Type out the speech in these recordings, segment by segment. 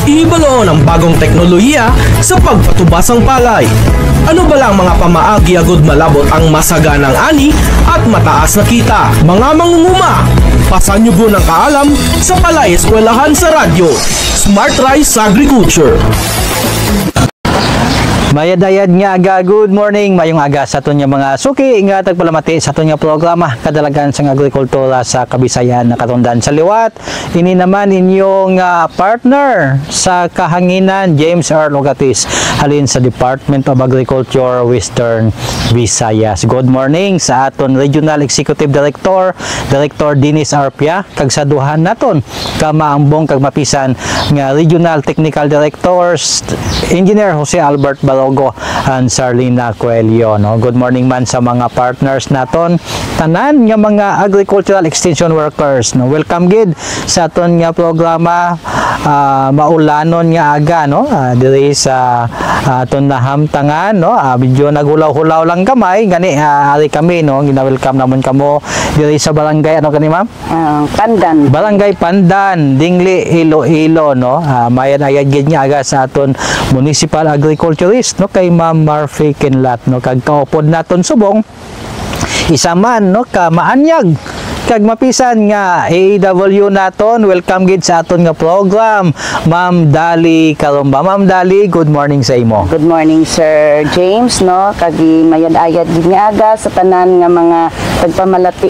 Ihibalo ang bagong teknolohiya sa pagpatubas ng palay. Ano ba lang mga pamaagi agud malabot ang masaganang ani at mataas na kita? Mga mangunguma, pasan nyo po ng kaalam sa Palay Eskwelahan sa Radyo. Smart Rice Agriculture. Mayadayad nga aga, good morning, mayong aga sa aton nga mga suki, nga tagpalamati sa aton nga programa, kadalagan sa agrikultura sa Kabisayan na katundan sa liwat. Ini naman inyong partner sa kahanginan, James R. Logatis, halin sa Department of Agriculture, Western Visayas. Good morning sa aton Regional Executive Director, Director Dennis Arpia, kag sa duhan naton, kamaambong kag mapisan nga Regional Technical Directors, Engineer Jose Albert Balogo and Sarlina Coelho. No? Good morning man sa mga partners naton, tanan nga mga agricultural extension workers. No? Welcome gid sa aton nga programa, maulanon nga aga, no? Diri sa aton nahamtangan, no? Medyo naghulaw-hulaw lang kamay, gani ari kami, no? Gina-welcome namon kamo diri sa barangay, ano kani ma'am? Pandan. Barangay Pandan, Dingli, Iloilo, no? Mayan-ayad gid nga aga sa aton municipal agriculturist, no? Kay Ma'am Marfy Kinlat, no? Kag kaupod naton subong isa man, no? Ka maanyag kag mapisan nga AEW naton. Welcome gid sa aton nga program, Ma'am Dali Kalumba. Ma'am Dali, good morning sa imo. Good morning, Sir James, no? Kag mayad-ayad gid nga aga sa tanan nga mga tagpamalati,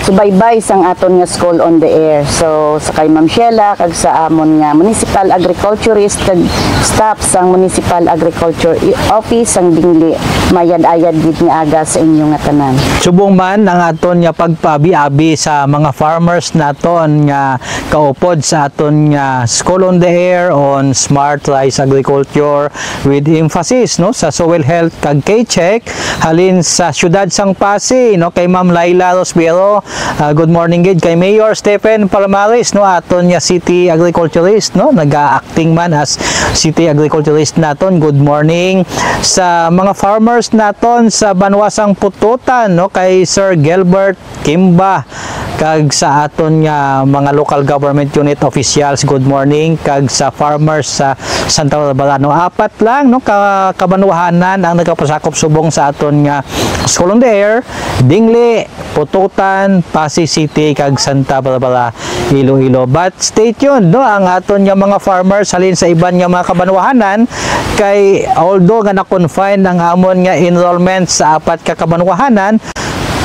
subaybay sang aton nga school on the air. So sa kay Ma'am Sheila kag sa amon nga municipal agriculturist kag staff sang municipal agriculture office sang Dingli, mayad-ayad gid nga aga sa inyo nga tanan. Subong man ang aton nga pagpabi-abi sa mga farmers naton nga kaupod sa aton nga School on the Air on Smart Rice Agriculture with emphasis, no, sa soil health kag K-check halin sa syudad sang Pasig, no, kay Ma'am Laila Rosbero. Good morning gid kay Mayor Stephen Palmares, no, aton nga city agriculturist, no, naga-acting man as city agriculturist naton. Good morning sa mga farmers naton sa Banwasang Pututan, no, kay Sir Gilbert Kimba, kag sa aton nga mga local government unit officials. Good morning kag sa farmers sa Santa Barbara, no. Apat lang, no, kabanwahanan ang nagapasakop subong sa aton nga School on the Air, Dingli, Pututan, Pasig City kag Santa Barbara, Iloilo. But stay tuned, no, ang aton nga mga farmers halin sa iban nga mga kabanwahanan, kay although nga na-confine ang amon nga enrollment sa apat ka kabanwahanan,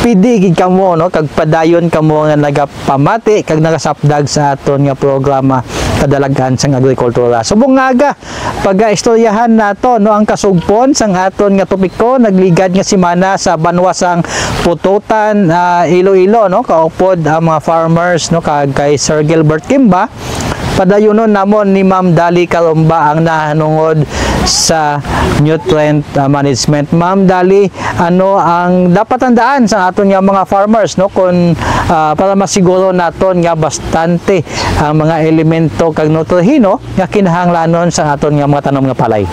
pidi gid kamo, no, kag padayon kamo nga nagapamati kag nagasapdag sa aton nga programa kadalagan sang agrikultura. Subong nga aga pag-istoryahan nato, no, ang kasugpon sang aton nga topiko. Nagligad nga semana sa Banwasang Pututan, Iloilo, no, kaupod ang mga farmers, no, kag kay Sir Gilbert Kimba. Padayonon namon ni Ma'am Dali Kalumba ang nahanungod sa nutrient management. Ma'am Dali, ano ang dapat tandaan sa aton nga mga farmers, no, kung para masiguro naton nga bastante ang mga elemento kag nutrihino nga kinahanglanon sa aton nga mga tanom nga palay?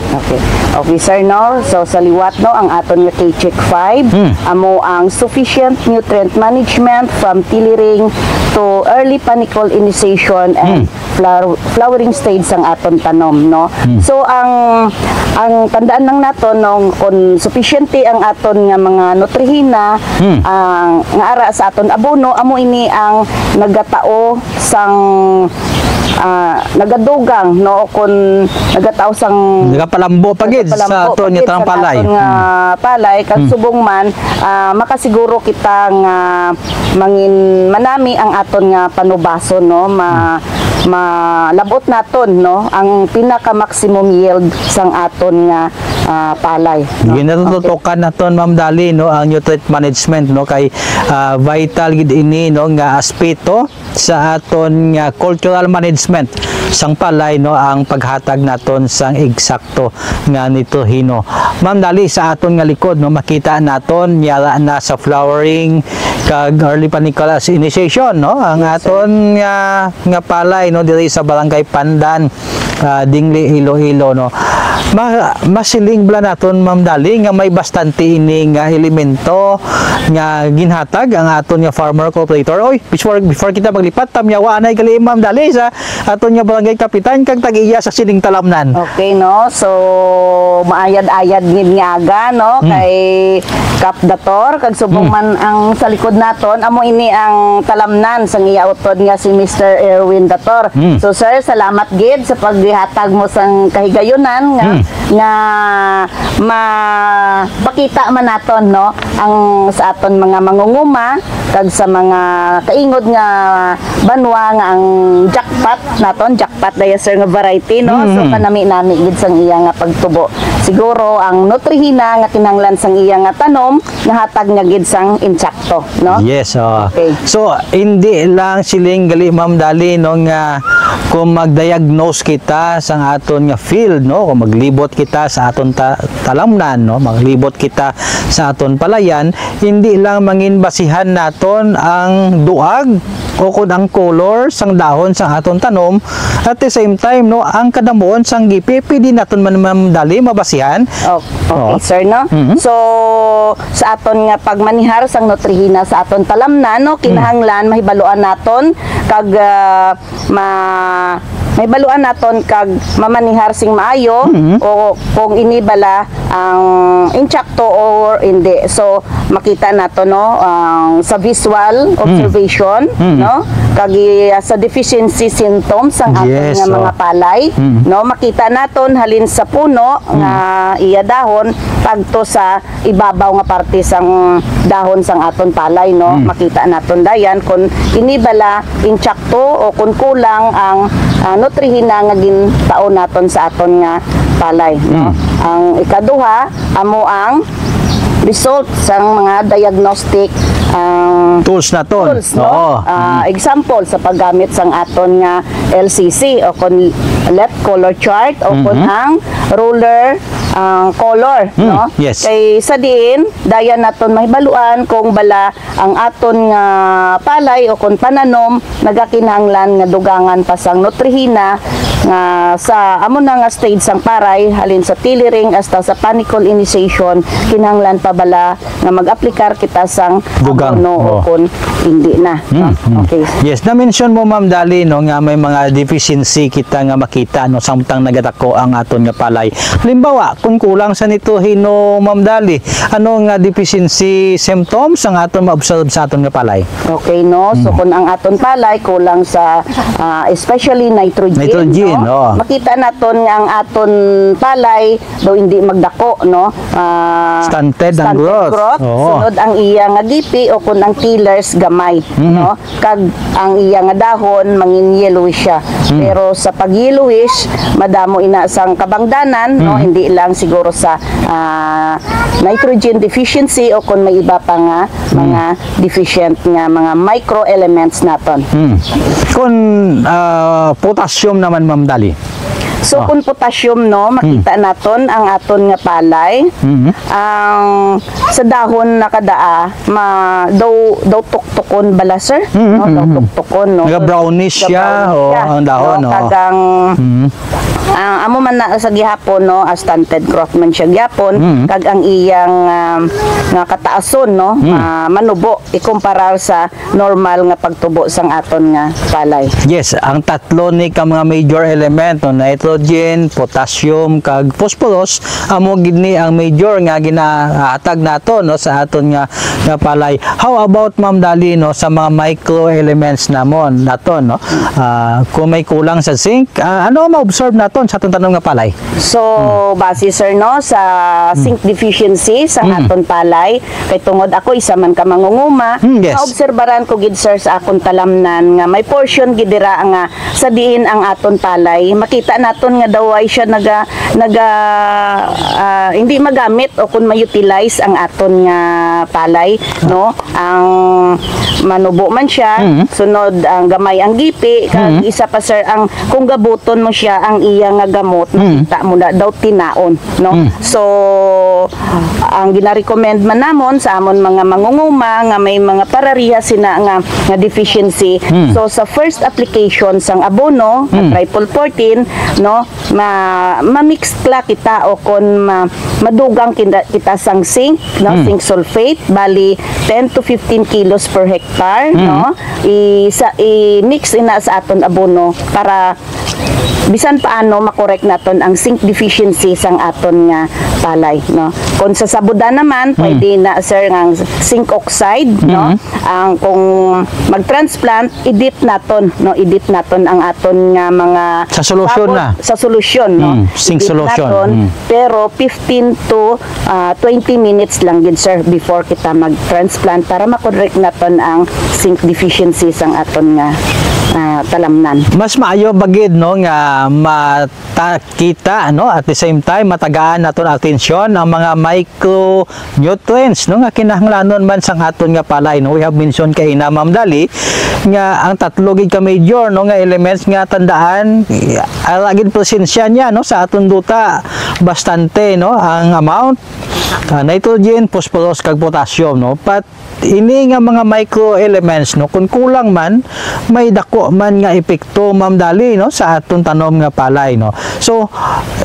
Okay, sir, no. So sa liwat, no, ang aton nga K-check 5 amo ang sufficient nutrient management from tillering to early panicle initiation and flowering stage sang aton tanom, no. So ang tandaan lang naton, no, kung sufficiente ang aton nga mga nutrihina nga ara sa aton abono, amo ini ang nagatao sang nagadugang, no, kung nagatao sang nagapalambo pagid sa aton nga tanang palay. Palay kag subong man makasiguro kita nga manami ang aton nga panubaso, no, malabot naton, no, ang pinaka maximum yield sang aton nga palay, no? Ginatutukan naton, Ma'am Dali, no, ang nutrient management, no, kay vital gid ini, no, nga aspeto sa aton nga cultural management sang palay, no, ang paghatag naton sang eksakto nga nitrohino. Ma'am Dali, sa aton nga likod, no, makita naton yara na sa flowering kag early panicle initiation, no, ang aton nga palay, no, diri sa Barangay Pandan, Dingli, Iloilo, no. masiling bala naton Ma'am Dali nga may bastante ini nga elemento nga ginhatag ang aton nga farmer cooperator. Oy, before kita maglipat tamyawa anay gali Ma'am Dali sa aton nga barangay kapitan kag tag-iya sa sining talamnan. Okay, no? So, maayad-ayad ngid nga aga, no? Kay Kap Dator, kag subong man ang sa likod naton, amo ini ang talamnan sang iya utod nga si Mr. Erwin Dator. So, sir, salamat gid sa paghatag mo sang kahigayunan nga mapakita man naton, no? Ang sa aton mga mangunguma kag sa mga kaingod nga banwa nga ang jackpot naton, jackpot daya sir nga variety, no? So, kanami-nami gid sang iya nga pagtubo. Siguro ang nutrihina nga kinahanglan sang iya nga tanom nahatag nga gid sang insakto, no? Yes, Okay. So, hindi lang siling gali Ma'am Dali no nga kung mag-diagnose kita sa aton nga field, no? Kung maglibot kita sa aton talamnan, no? Maglibot kita sa aton palayan, hindi lang manginbasihan naton ang duag o kung ang color sang dahon sang aton tanom, at the same time, no, ang kadamuon sang gipi pwede naton man Ma'am Dali mabasihan. Okay, sir, no? So, sa aton nga pagmanihar sang nutrihina sa aton talamnan, no, kinahanglan mahibaluan naton kag mahibaluan naton kag mamanihar sing maayo o kung inibala ang insakto or hindi. So, makita nato, no, sa visual observation, no, kag sa deficiency symptoms ang aton nga mga palay, no, makita naton halin sa puno nga iya dahon pagto sa ibabaw nga parte sang dahon sang aton palay, no, makita naton dayan kung inibala insakto o kung kulang ang nutrihina nga gintao naton sa aton nga palay, no. Ang ikaduha amo ang result sang mga diagnostic tools naton. Tools, no? Example sa paggamit sang aton nga LCC o kon left color chart o kon ang ruler color, no? Yes. Kay sa diin dayan naton mahibaluan kung bala ang aton nga palay o kon pananom nagakinahanglan nga dugangan pa sang nutrihina nga sa amo na nga stage sang paray halin sa tillering hasta sa panicle initiation kinahanglan pa bala nga mag-aplikar kita sang abono o kun hindi na. Okay. Yes, na-mention mo Ma'am Dali, no, nga may mga deficiency kita nga makita, no, samtang nagadako ang aton nga palay. Halimbawa, kung kulang sa nito hino Ma'am Dali, ano nga deficiency symptoms ang aton ma-observe sa aton nga palay? Okay, no? So, kung ang aton palay kulang sa especially nitrogen, no? Makita naton nga ang aton palay daw hindi magdako, no? Stunted ang growth. Sunod ang iya nga gipi o kung ang tillers gamay, no? Kag ang iya nga dahon mangin yellowish siya. Pero sa pag yellowish madamo ina sang kabangdanan, no? Hindi lang siguro sa nitrogen deficiency o kung may iba pa nga mga deficient nga mga microelements naton. Kung potassium naman Ma'am Dali. So, kung potassium, no, makita naton ang aton nga palay, ang sa dahon na kadaa, daw tuktukon bala, sir? No? Daw tuktukon, no? Brownish siya, ang dahon, no? Kagang, amo man na sa gihapon, no, stunted growth man siya gihapon, kag ang iyang nga kataason, no, manubo, ikumparar sa normal nga pagtubo sang aton nga palay. Yes, ang tatlo ni ka mga major element, no, nitrogen, potassium, kag phosphorus, amo gid ni ang major nga ginahatag nato, no, sa aton nga palay. How about Ma'am Dali, no, sa mga micro elements namon naton, no? Kung may kulang sa zinc, ano ma-observe naton sa aton tanom nga palay? So, base sir, no, sa zinc deficiency sa aton palay, kay tungod ako isa man ka mangunguma, maobserbaran ko gid sir sa akong talamnan nga may portion gid dira nga sa diin ang aton palay, makita naton nga daway siya hindi magamit o kung ma-utilize ang aton nga palay, no? Ang manubo man siya, sunod ang gamay ang gipi, kag isa pa sir ang kung gabuton mo siya ang iya siya nga gamot, makita mo na daw tinaon, no? So ang gina-recommend man namon sa amon mga mangunguma nga may mga parariha sina nga deficiency. So sa first application sang abono, triple 14, no, ma-mix kla kita o kon madugang kita sang zinc, no, zinc sulfate, bali 10 to 15 kilos per hectare, no, i-mix ina sa aton abono para bisan paano makorek naton ang zinc deficiency sang aton nga palay, no. Kung sa sabudan naman pwede na sir ng zinc oxide, no, ang kung mag-transplant idip naton, no, idip naton ang aton nga mga sa solusyon na sa solusyon, no, zinc idip solution naton, pero 15 to 20 minutes lang gid sir before kita mag-transplant para makorek naton ang zinc deficiency sang aton nga talamnan. Mas maayo bagid, no, nga matakita, no, at the same time matagaan naton atensyon ang mga micronutrients, no, nga kinahanglanon man sang aton nga palay, no. We have mentioned kay ina Ma'am Dali nga ang tatlo gid ka major, no, nga elements nga tandaan alagid presensya niya, no, sa aton duta bastante, no, ang amount nitrogen, phosphorus kag potassium, no. But ini nga mga micro elements, no, kung kulang man may dako man nga epekto Ma'am Dali, no, sa aton tanom nga palay, no. So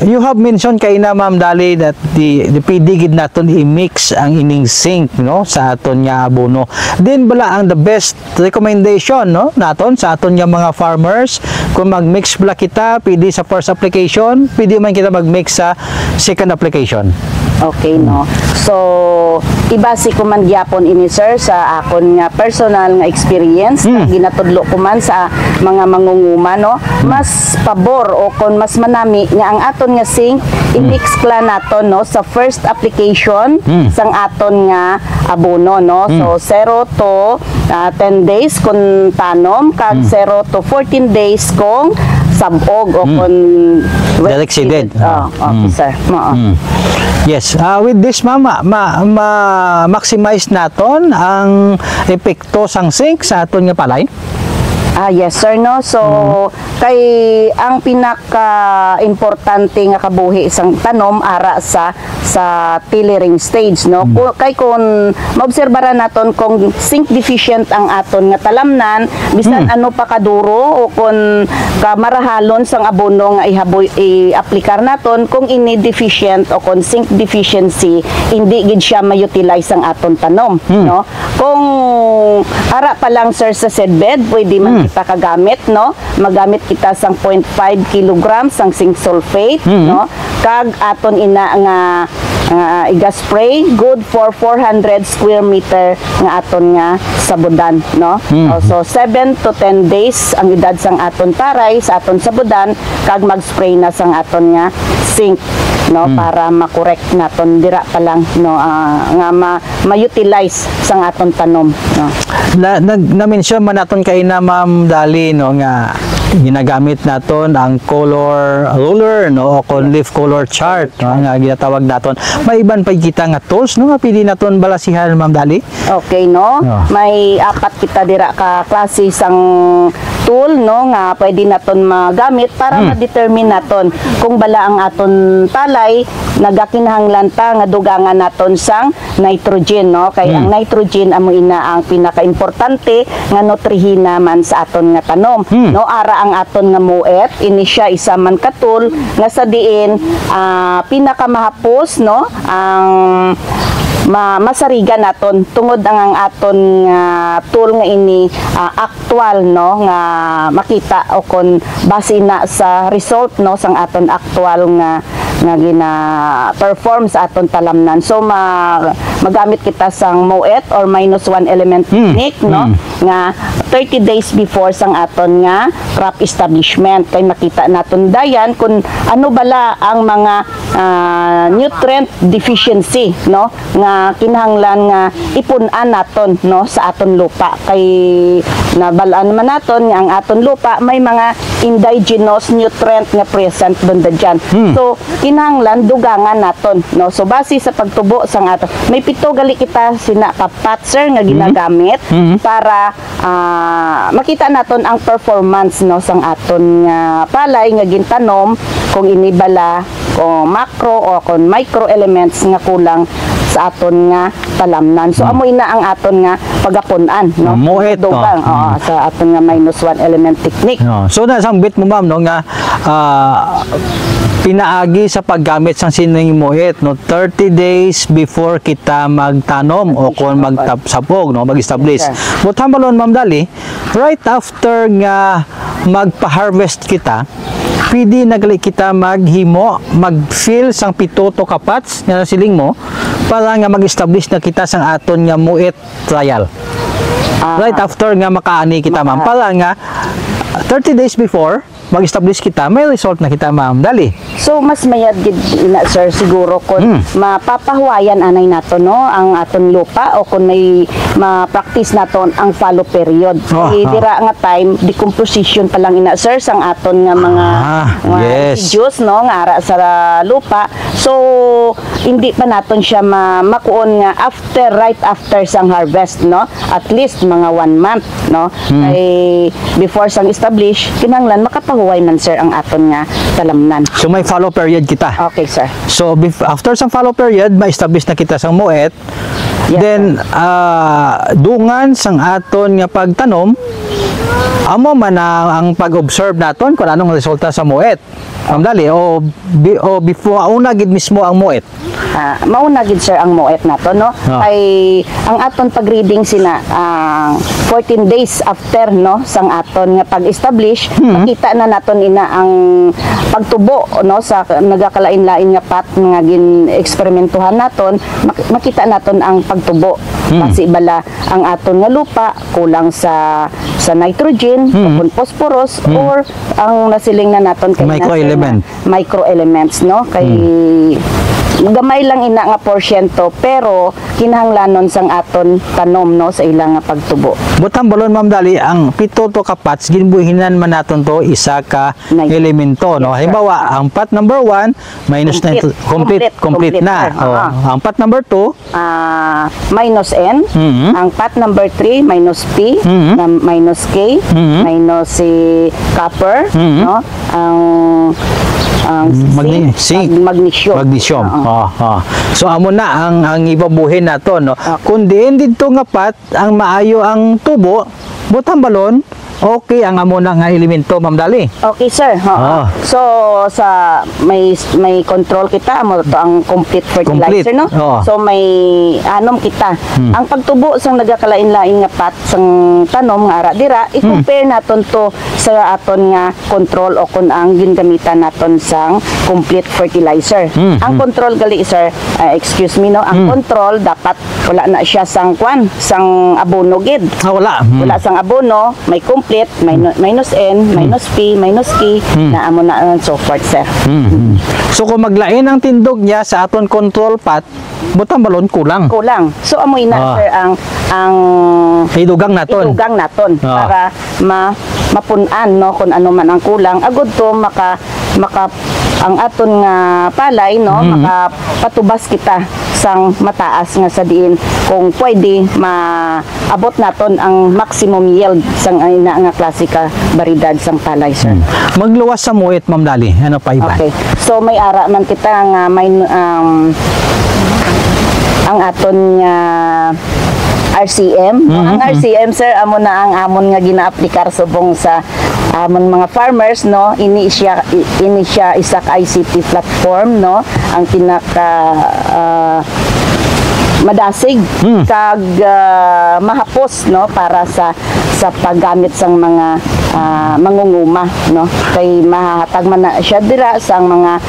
you have mentioned kay na Ma'am Dali that the PD gid naton i-mix ang ining zinc, no, sa aton nga abono. Then bala ang the best recommendation, no, naton sa aton nga mga farmers kung mag-mix bala kita PD sa first application, PD man kita mag-mix sa second application. Okay, no. So, ibase ko man gyapon ini sir sa akon nga personal nga experience na ginatudlo ko man sa mga mangunguma, no. Mas pabor o kon mas manami nga ang aton nga zinc i-mix kla naton, no, sa first application sang aton nga abono, no. So 0 to 10 days kun tanom kag 0 to 14 days kung sabog o kon direct seeded. Okay, sir. Yes, with this mama maximize naton ang epekto sang zinc sa aton nga palay. Yes sir, no. So kay ang pinaka-importante nga kabuhi isang tanom ara sa tillering stage, no. Kay kung maobserbaran naton kung zinc deficient ang aton nga talamnan, bisan ano pa kaduro o kung kamarahalon sang abono nga i-aplikar naton, kung ini deficient o kung zinc deficiency hindi gid siya ma-utilize ang aton tanom, no. Kung ara pa lang sir sa seedbed pwede man kita kagamit, no, magamit kita sang 0.5 kilograms sang zinc sulfate, no, kag aton ina nga iga-spray good for 400 square meter nga aton nga sabudan, no. So 7 to 10 days ang edad sang aton taray sa aton sabudan kag mag-spray na sang aton nga zinc, no, para makorek naton dira pa lang, no, nga ma-utilize sang aton tanom, no. Na-mention man naton kay na Ma'am Dali, no, nga ginagamit naton ang color ruler, no, o kon leaf color chart, no, nga ginatawag naton. May iban pa kita nga tools, no, nga pili naton balasihan Ma'am Dali. Okay, no. May apat kita dira ka klase sang tool, no, nga pwede naton magamit para ma-determine naton kung bala ang aton palay nagakinahanglan ta nga dugangan naton sang nitrogen, no. Kay ang nitrogen amo ina ang pinaka-importante nga nutrihina man sa aton nga tanom, no. Ara ang aton nga muet ini siya isa man ka tool nga sa diin pinakamahapos, no, ang masariga naton tungod ang aton tool nga ini actual, no, nga makita o kon base na sa result, no, sang aton actual nga gina-perform sa aton talamnan. So magamit kita sang MOET or -1 element technique, no, nga 30 days before sang aton nga crop establishment kay makita naton dayan kung ano bala ang mga nutrient deficiency, no, nga kinahanglan nga ipun-an naton, no, sa aton lupa. Kay nabalaan naman naton nga ang aton lupa may mga indigenous nutrient nga present banda dyan. So kinahanglan dugangan naton, no. So base sa pagtubo sang aton may dito gali kita sina kapat sir nga ginagamit para makita naton ang performance no sang aton nga palay nga gintanom kung inibala kung macro o kung micro elements nga kulang sa aton nga talamnan. So amoy na ang aton nga pagapun-an no. Muhit, no? Dugang, sa aton nga -1 element technique. No. So nasang bit mo ma'am no nga pinaagi sa paggamit sang sining muhit no 30 days before kita magtanom o kung magtapsapog no mag-establish. But hambalon ma'am Dali, right after nga magpa-harvest kita, pwede nagali kita maghimo, mag-fill sang 7 to kapats nga siling mo para nga mag-establish na kita sang aton nga muit trial. Right after nga makaani kita ma'am, para nga 30 days before mag-establish kita, may result na kita ma'am Dali. So mas mayad gid ina sir siguro kung mapapahuwayan anay nato no ang aton lupa o kung may ma-practice naton ang fallow period. Dira nga time decomposition pa lang ina sir sang aton nga mga residues no nga ara sa lupa. So hindi pa naton siya makuon nga right after sang harvest no. At least mga 1 month no. Ay before sang establish kinahanglan makapahuway man sir ang aton nga talamnan. So may follow period kita. Okay sir. So after some follow period, ma-establish na kita sang muet. Yes, then dungan sang aton nga pagtanom, amo man ang pag-observe naton kung anong resulta sa muet. Ma'am Dali, o before una gid mismo ang muet. Mauna gid sir ang muet nato no. Ay ang aton pag-reading sina 14 days after no sang aton nga pag-establish, makita na naton ina ang pagtubo no sa nagakalain-lain nga pat nga gin-eksperimentuhan naton, makita naton ang pagtubo. Kasi bala ang aton nga lupa kulang sa nitrogen, o phosphorus or ang nasiling na naton kay microelements no kay gamay lang ina nga porsyento pero kinahanglanon sang aton tanom no sa ilang nga pagtubo. Butang balon ma'am Dali, ang 7 to kapats ginbuhinan man naton to isa ka elemento no. Halimbawa ang pat number 1 minus complete na. Ang pat number 2 minus n, ang pat number 3 minus p, minus k, minus copper no. Ang magnesium. So amo na ang ibabuhin nato no. Kun diin didto nga pat ang maayo ang tubo, butang balon okay ang amo na nga elemento ma'am Dali. Okay sir. So sa may control kita amo to ang complete fertilizer no. So may anom kita. Ang pagtubo sang nagakalain-lain nga pat sang tanom nga ara dira i-compare naton to sa aton nga control o kun ang gingamitan naton sang complete fertilizer. Ang control gali sir, excuse me no, ang control dapat wala na siya sang sang abono gid. Wala sang abono, may complete minus n, minus p, minus k na amo na so forth sir. So kung maglain ang tindog niya sa aton control pat, butang balon kulang. So amoy na sir ang idugang naton para mapunan no kung ano man ang kulang agud to maka ang aton nga palay no makapatubas kita sang mataas nga sa diin kung pwede maabot naton ang maximum yield sang ina nga klase ka baridad sang palay sir. Magluwas sa muit ma'am Dali, ano pa iba? Okay. So may ara man kita nga may ang aton nga RCM. Ang RCM sir amo na ang amon nga ginaaplikar subong sa amon mga farmers no. Ini siya isa ka ICT platform no. Ang pinaka madasig kag mahapos no para sa paggamit sang mga mangunguma no. Kay mahatag man na siya dira sang mga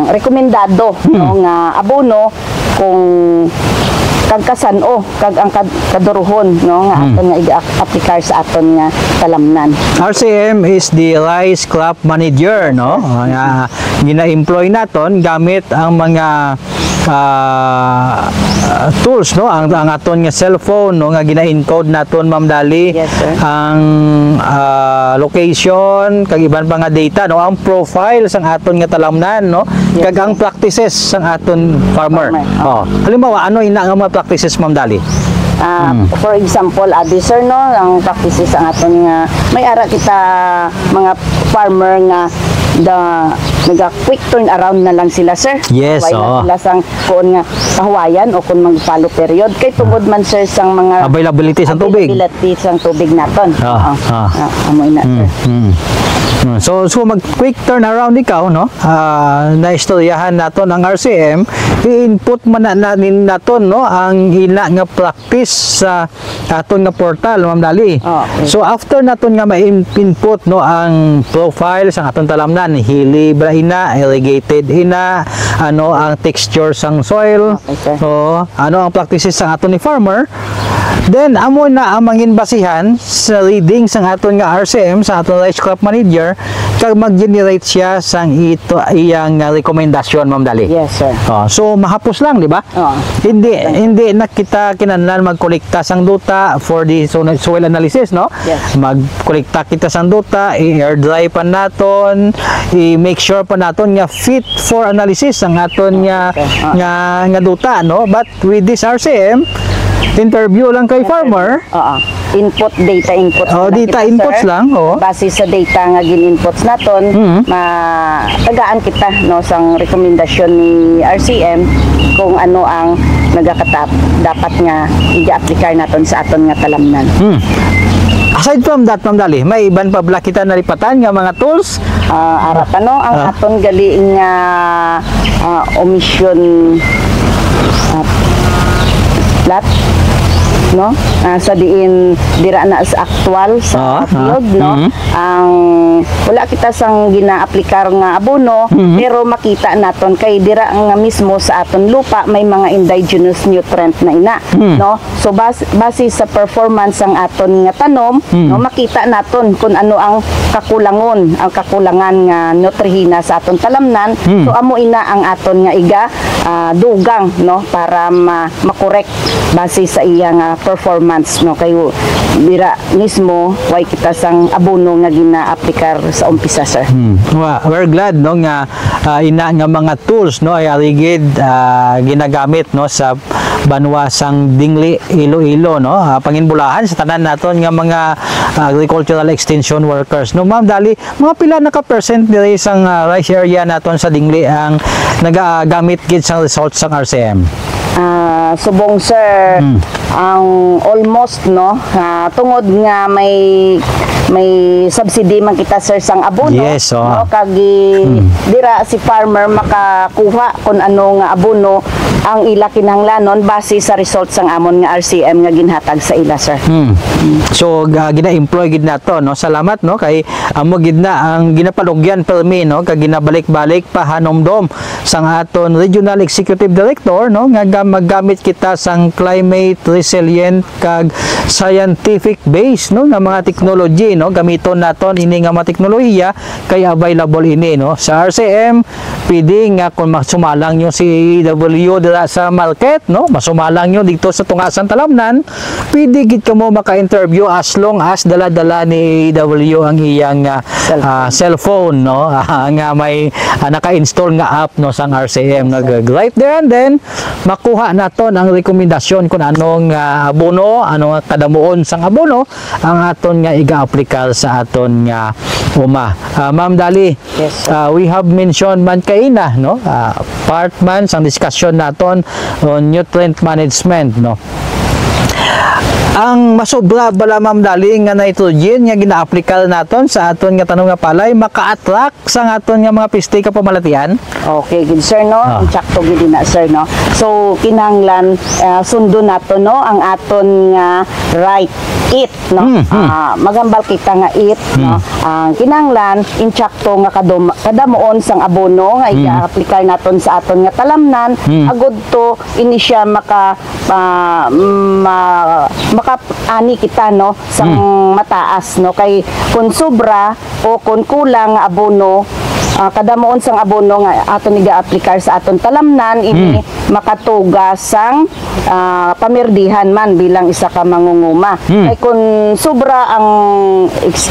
rekomendado no nga abono kung kag kasano kag ang kaduruhon no nga aton nga i-apply sa aton nga talamnan. RCM is the rice crop manager no. Gina-employ naton gamit ang mga tools, no, ang aton nga cellphone, no, nga gina-encode naton, Ma'am Dali. Yes, sir. Ang location kag iban pa nga data, no, ang profile sang aton nga talamnan, no, Yes, kag ang practices sang aton farmer. Farmer, Halimbawa, ano ina nga mga practices, Ma'am Dali? For example, sir, no, ang practices ang aton nga may ara kita mga farmer nga naga quick turn around na lang sila, sir. Yes, Why na sila sang kuon nga kahuwayan o kun magpalo period kay tungod man, sir, sang mga Availability sang tubig. Availability sang tubig naton. Amoy na, sir. So mag quick turnaround ikaw, no, naistoryahan naton ang RCM, i-input man natin naton, no, ang ina nga practice sa aton nga portal, Ma'am Dali. Okay. So after naton nga ma-input, no, ang profile sa aton talamnan, hilibra ina, irrigated ina, ano ang texture sang soil, Okay, sir. so ano ang practices sa aton ni farmer, then amo na ang mangin basihan sa reading sang aton nga RCM sa aton rice crop manager kag mag-generate siya sang ito iyang rekomendasyon, Ma'am Dali. Yes, sir. So mahapos lang, di ba? Hindi na kita kinahanglan magkolekta sang duta for the soil analysis, no? Yes. Magkolekta kita sang duta, i-air dry pa naton, i-make sure pa naton nga fit for analysis ang aton nga nga duta, no? But with this RCM, interview lang kay farmer. Input, data inputs. Oh, na data kita, inputs sir. lang, oh. Base sa data nga gin-inputs naton, tagaan kita, no, sang rekomendasyon ni RCM kung ano ang nagakatap dapat nga i-apply naton sa aton nga talamnan. Aside from that, Ma'am Dali, may iban pa bala kita nalipatan nga mga tools. Arat ano ang aton gali nga omission plat, no, sa diin dira na sa actual sa field, no, ang wala kita sang gina-aplikar nga abono, pero makita naton kay dira nga mismo sa aton lupa may mga indigenous nutrient na ina, no, so base sa performance ang aton nga tanom, no, makita naton kung ano ang kakulangan nga nutrihina sa aton talamnan, so amo ina ang aton nga iga dugang, no, para makorek base sa iyang performance, no, kayo dira mismo way kita sang abono nga gina-aplikar sa umpisa, sir. We're glad, no, nga ina nga mga tools, no, ay aligid ginagamit, no, sa banwasang Dingli, Iloilo, no, panginbulahan sa tanan naton nga mga agricultural extension workers, no. Ma'am Dali, mga pila naka-percent diri sang rice area naton sa Dingli ang nagagamit gid sang results sang RCM? Subong, sir, ang almost, no, tungod nga may subsidy man kita, sir, sang abono. Yes, no, kagi dira si farmer makakuha kung ano nga abono ang ila kinahanglanon base sa results sang amon nga RCM nga ginhatag sa ila, sir. So gina-employ gid nato, no. Salamat, no, kay amo gid na ang ginapalugyan permi, no, kag ginabalik-balik pa hanomdom sang aton regional executive director, no, nga maggamit kita sang climate resilient kag scientific base, no, nga mga technology, no, gamiton naton ini nga mga teknolohiya kay available ini, no, sa RCM. Pwede nga kung masumalang nyo si EW dira sa market, no, masumalang nyo dito sa tungasan talamnan, pwede gid kamo maka-interview as long as dala-dala ni EW ang iyang cellphone, no, nga may naka-install nga app, no, sang RCM, right there and then makuha naton ang rekomendasyon kung anong abono, anong kadamuon sang abono ang aton nga iga-aplikar sa aton nga uma. Ma'am Dali, Yes, we have mentioned man kaina, no, part man sang discussion naton on nutrient management, no. Ang masobra bala, Ma'am Dali, nga nitrogen nga gina-aplikar naton sa aton nga tanong nga palay maka-attract sa aton nga mga piste ka pamalatian? Okay, good, sir, no. Insakto gid na, sir, no. So kinahanglan sundo nato, no, ang aton nga right it, no. Magambal kita nga it, no. Kinahanglan insakto nga kadamuon sang abono nga i-aplikar naton sa aton nga talamnan, agud to ini siya maka-ani kita, no, sang mataas, no, kay kung sobra o kung kulang nga abono, kadamuon sang abono nga aton iga-aplikar sa aton talamnan, ini makatugas sang pamirdihan man bilang isa ka mangunguma. Kay kung sobra ang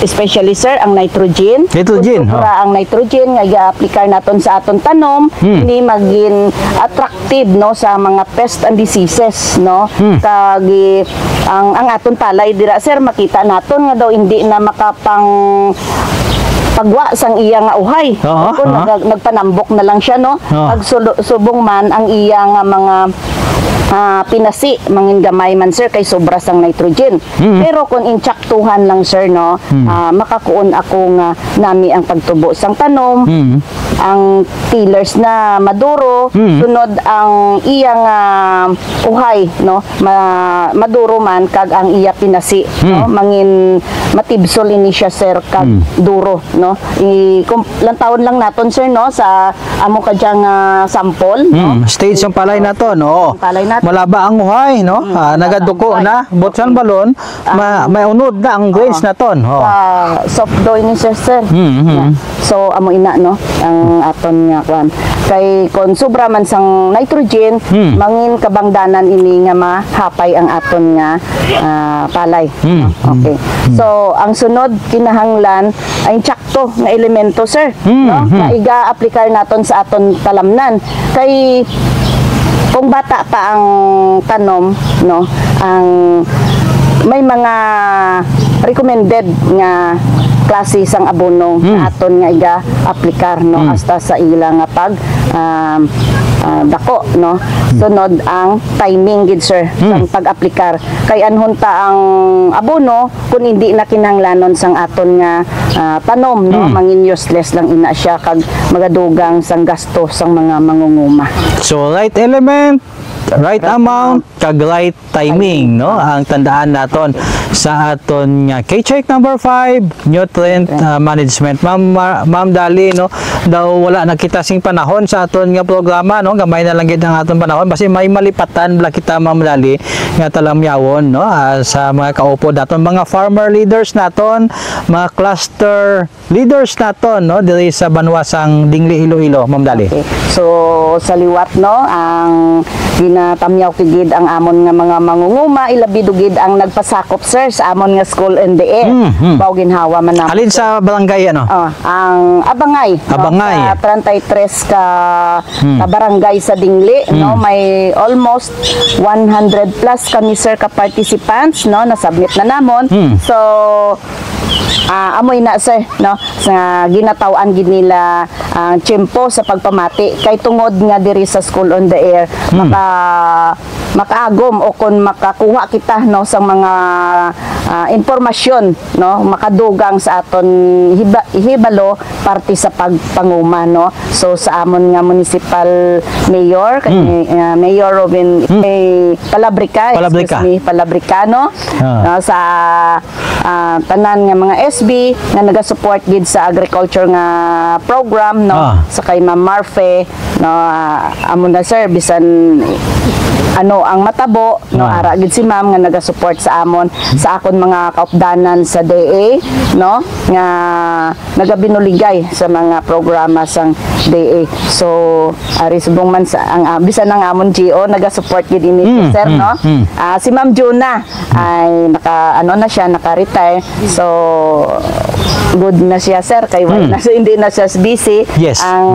especially sir ang nitrogen, kung sobra ang nitrogen nga i-apply naton sa aton tanom, hindi maging attractive no sa mga pest and diseases no. Kagi ang aton palay dira sir makita naton nga daw hindi na makapang pagwa sang iya nga uhay. Kung nagpanambok na lang siya no. Pag subong man ang iya nga mga pinasi mangin gamay man sir kay sobra sang nitrogen. Pero kung intsaktuhan lang sir no, makakuon ako nga nami ang pagtubo sang tanom, ang tillers na maduro, sunod ang iya nga uhay no, maduro man kag ang iya pinasi no, mangin matibsol ini siya sir kag duro no. Lantawon lang naton sir no sa amo kadyang sample no. Stage ang palay naton no. Malaba ang uhay no. Nagaduko na butsan balon may unod na ang grains naton. Soft dough ini sir. So amo ina no ang aton nga kwan. Kay kon sobra man sang nitrogen, mangin kabangdanan ini nga mahapay ang aton nga palay. Okay. So ang sunod kinahanglan ay tsakto nga elemento sir no nga iga-aplikar naton sa aton talamnan. Kay kung bata pa ang tanom no, ang may mga recommended nga klase sang abono aton nga iga-aplikar no hasta sa ilang nga pag dako no. Sunod ang timing gid sir sang pag-aplikar. Kay anhon ta ang abono kun hindi na kinahanglanon sang aton nga tanom no, mangin useless lang ina siya kag magadugang sang gasto sang mga mangunguma. So right element, right amount, kag right timing no ang tandaan naton sa aton nga K-check number 5 nutrient management. Ma'am Dali no, daw wala na kita sing panahon sa aton nga programa no, gamay na lang gid ang aton panahon basi may malipatan bala kita Ma'am Dali nga talamyawon no sa mga kaupod naton, mga farmer leaders naton, mga cluster leaders naton no diri sa banwasang Dingli Iloilo Ma'am Dali. Okay. So sa liwat no ang ginatamyaw kigid ang amon nga mga mangunguma ilabi dugid ang nagpasakop sir sa amon nga school in the air. Bao ginhawa man namon. Alin sa barangay ano? Ang Abangay. Abangay. No, sa 33 ka barangay sa Dingli no, may almost 100 plus kami sir ka participants no, nasubmit na namon. So amoy na sir no sa ginataw-an gid nila ang tiyempo sa pagpamati kay tungod nga diri sa school on the air makaagom o kung makakuha kita no sa mga impormasyon no makadugang sa aton hibalo parte sa pagpanguma no. So sa amon nga municipal mayor Mayor Robin Palabrica no sa tanan nga mga SB nga naga-support gid sa agriculture nga program no sa kay Ma'am Marfe no amo na sir bisan ano ang matabo no ara gid si ma'am nga naga-support sa amon sa akon mga kaupdanan sa DA no nga nagabinuligay sa mga programa sang DA. So ari subong man sa ang bisan ng amon GO naga-support gid ini sir no. Si Ma'am Juna ay naka-retire. So good na siya sir kay hindi na siya busy. Yes. Ang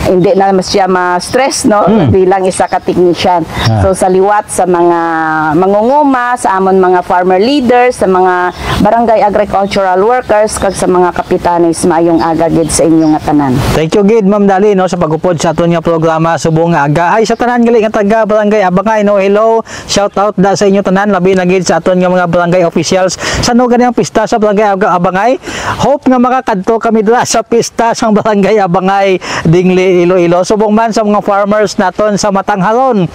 hindi na siya ma-stress no bilang isa ka technician. So sa liwat sa mga mangunguma, sa amon mga farmer leaders, sa mga barangay agricultural workers kag sa mga kapitanes maayong aga gid sa inyong nga tanan. Thank you gid Ma'am Dali no sa pagupod sa aton nga programa subong nga aga. Ay sa tanan gali nga taga barangay Abangay no, hello. Shout out da sa inyo tanan labi na gid sa aton nga mga barangay officials sa no gani ang pista sa barangay Abangay. Hope nga makakadto kami dira sa pista sang barangay Abangay Dingli Iloilo. Subong man sa mga farmers naton sa Matanghalon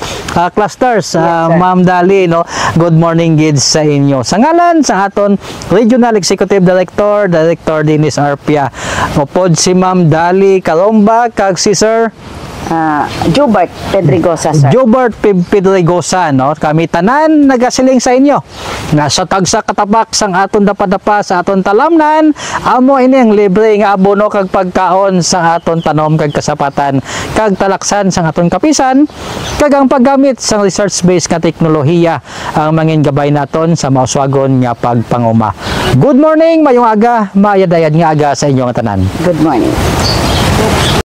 clusters. Ma'am Dali no, good morning gid sa inyo. Sa ngalan sa aton Regional Executive Director Dennis Arpia, upod si Ma'am Dali Kalomba kag si Sir Jobert Pedregosa, sir. Jobert Pedregosa, no? Kami tanan nagasiling sa inyo. Nga sa tagsa katapak sang aton dapadapa sa aton talamnan, amo ini ang libre nga abono kag pagkaon sa aton tanom kag kasapatan kag talaksan sang aton kapisan kag ang paggamit sang research-based nga teknolohiya ang mangin gabay naton sa mauswagon nga pagpanguma. Good morning, mayong aga, maayadayan nga aga sa inyong tanan. Good morning.